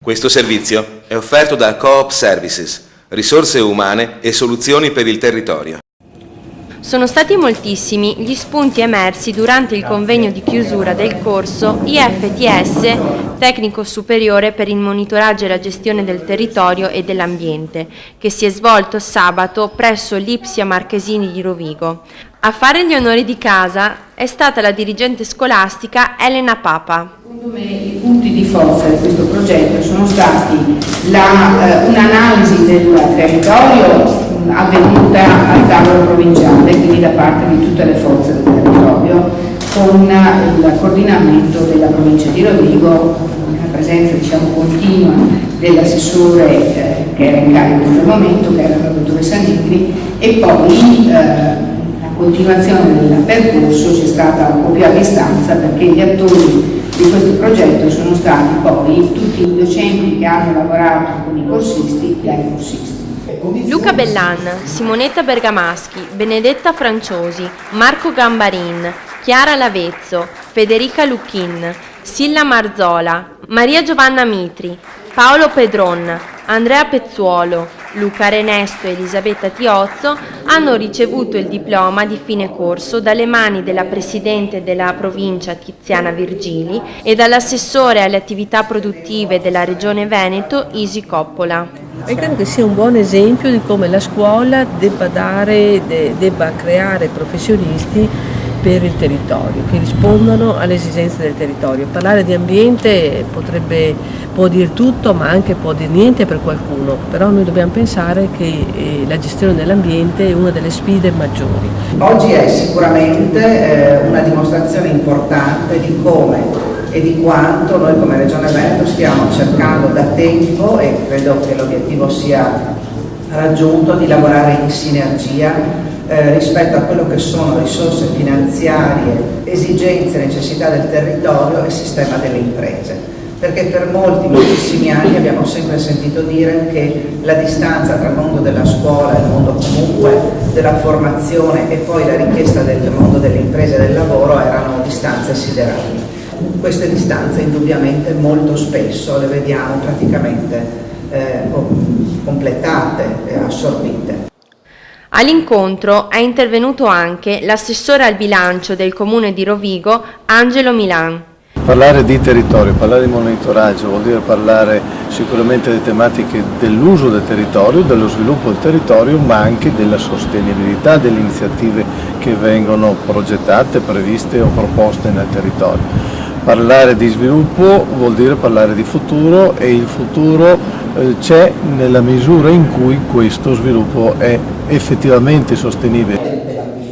Questo servizio è offerto da Coop Services, risorse umane e soluzioni per il territorio. Sono stati moltissimi gli spunti emersi durante il convegno di chiusura del corso IFTS Tecnico Superiore per il monitoraggio e la gestione del territorio e dell'ambiente, che si è svolto sabato presso l'Ipsia Marchesini di Rovigo. A fare gli onori di casa è stata la dirigente scolastica Elena Papa. Secondo me i punti di forza di questo progetto sono stati un'analisi del territorio avvenuta al tavolo provinciale, quindi da parte di tutte le forze del territorio, con il coordinamento della provincia di Rovigo, la presenza continua dell'assessore che era in carico in quel momento, che era la dottoressa Nigri, e poi la continuazione del percorso c'è stata un po' più a distanza, perché gli attori di questo progetto sono stati poi tutti i docenti che hanno lavorato con i corsisti e ai corsisti. Luca Bellan, Simonetta Bergamaschi, Benedetta Franciosi, Marco Gambarin, Chiara Lavezzo, Federica Lucchin, Silla Marzola, Maria Giovanna Mitri, Paolo Pedron, Andrea Pezzuolo, Luca Renesto e Elisabetta Tiozzo hanno ricevuto il diploma di fine corso dalle mani della Presidente della Provincia Tiziana Virgili e dall'assessore alle attività produttive della Regione Veneto Isi Coppola. E credo che sia un buon esempio di come la scuola debba creare professionisti per il territorio, che rispondano alle esigenze del territorio. Parlare di ambiente può dire tutto, ma anche può dire niente per qualcuno, però noi dobbiamo pensare che la gestione dell'ambiente è una delle sfide maggiori. Oggi è sicuramente una dimostrazione importante di come e di quanto noi come Regione Veneto stiamo cercando da tempo, e credo che l'obiettivo sia raggiunto, di lavorare in sinergia rispetto a quello che sono risorse finanziarie, esigenze e necessità del territorio e sistema delle imprese. Perché per moltissimi anni abbiamo sempre sentito dire che la distanza tra il mondo della scuola e il mondo comunque della formazione e poi la richiesta del mondo delle imprese e del lavoro erano distanze siderali. Queste distanze indubbiamente molto spesso le vediamo praticamente completate e assorbite. All'incontro è intervenuto anche l'assessore al bilancio del comune di Rovigo, Angelo Milan. Parlare di territorio, parlare di monitoraggio vuol dire parlare sicuramente delle tematiche dell'uso del territorio, dello sviluppo del territorio, ma anche della sostenibilità delle iniziative che vengono progettate, previste o proposte nel territorio. Parlare di sviluppo vuol dire parlare di futuro, e il futuro c'è nella misura in cui questo sviluppo è effettivamente sostenibile.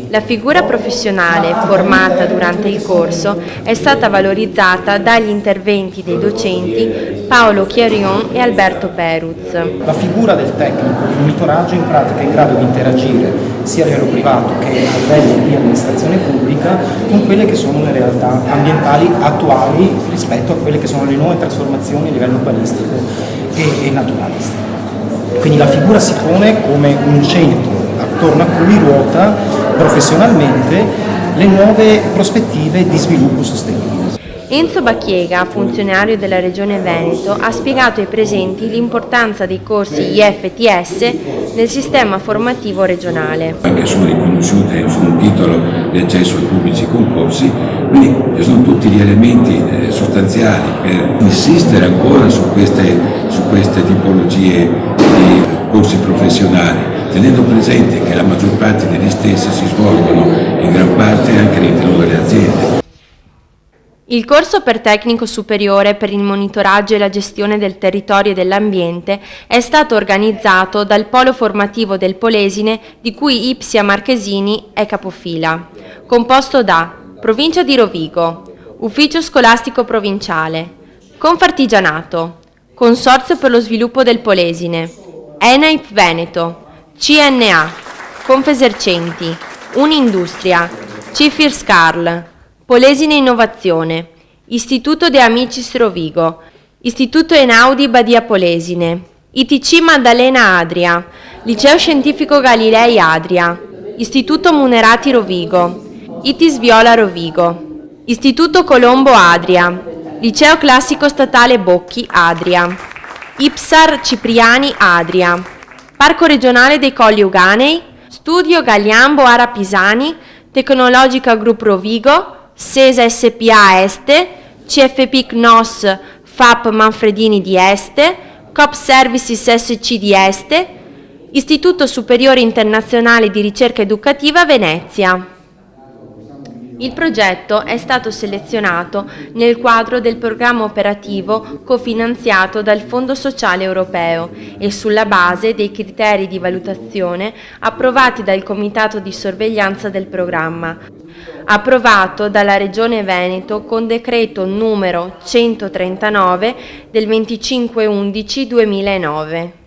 La figura professionale formata durante il corso è stata valorizzata dagli interventi dei docenti Paolo Chiarion e Alberto Peruz. La figura del tecnico di monitoraggio in pratica è in grado di interagire sia a livello privato che a livello di amministrazione pubblica con quelle che sono le realtà ambientali attuali rispetto a quelle che sono le nuove trasformazioni a livello urbanistico e naturalistico. Quindi la figura si pone come un centro attorno a cui ruota professionalmente le nuove prospettive di sviluppo sostenibile. Enzo Bacchiega, funzionario della Regione Veneto, ha spiegato ai presenti l'importanza dei corsi IFTS nel sistema formativo regionale. Anche sono riconosciute su un titolo di accesso ai pubblici concorsi, quindi ci sono tutti gli elementi sostanziali per insistere ancora su queste tipologie di corsi professionali, tenendo presente che la maggior parte degli stessi si svolgono in gran parte anche all'interno delle aziende. Il corso per tecnico superiore per il monitoraggio e la gestione del territorio e dell'ambiente è stato organizzato dal Polo Formativo del Polesine, di cui Ipsia Marchesini è capofila, composto da Provincia di Rovigo, Ufficio Scolastico Provinciale, Confartigianato, Consorzio per lo Sviluppo del Polesine, ENAIP Veneto, CNA, Confesercenti, Unindustria, Cifir Scarl, Polesine Innovazione, Istituto De Amicis Rovigo, Istituto Einaudi Badia Polesine, ITC Maddalena Adria, Liceo Scientifico Galilei Adria, Istituto Munerati Rovigo, ITIS Viola Rovigo, Istituto Colombo Adria, Liceo Classico Statale Bocchi Adria. Ipsar Cipriani Adria, Parco regionale dei Colli Euganei, Studio Galliambo Ara Pisani, Tecnologica Group Rovigo, SESA SPA Este, CFP CNOS FAP Manfredini di Este, COP Services SC di Este, Istituto Superiore Internazionale di Ricerca Educativa Venezia. Il progetto è stato selezionato nel quadro del programma operativo cofinanziato dal Fondo Sociale Europeo e sulla base dei criteri di valutazione approvati dal Comitato di Sorveglianza del programma, approvato dalla Regione Veneto con decreto numero 139 del 25/11/2009.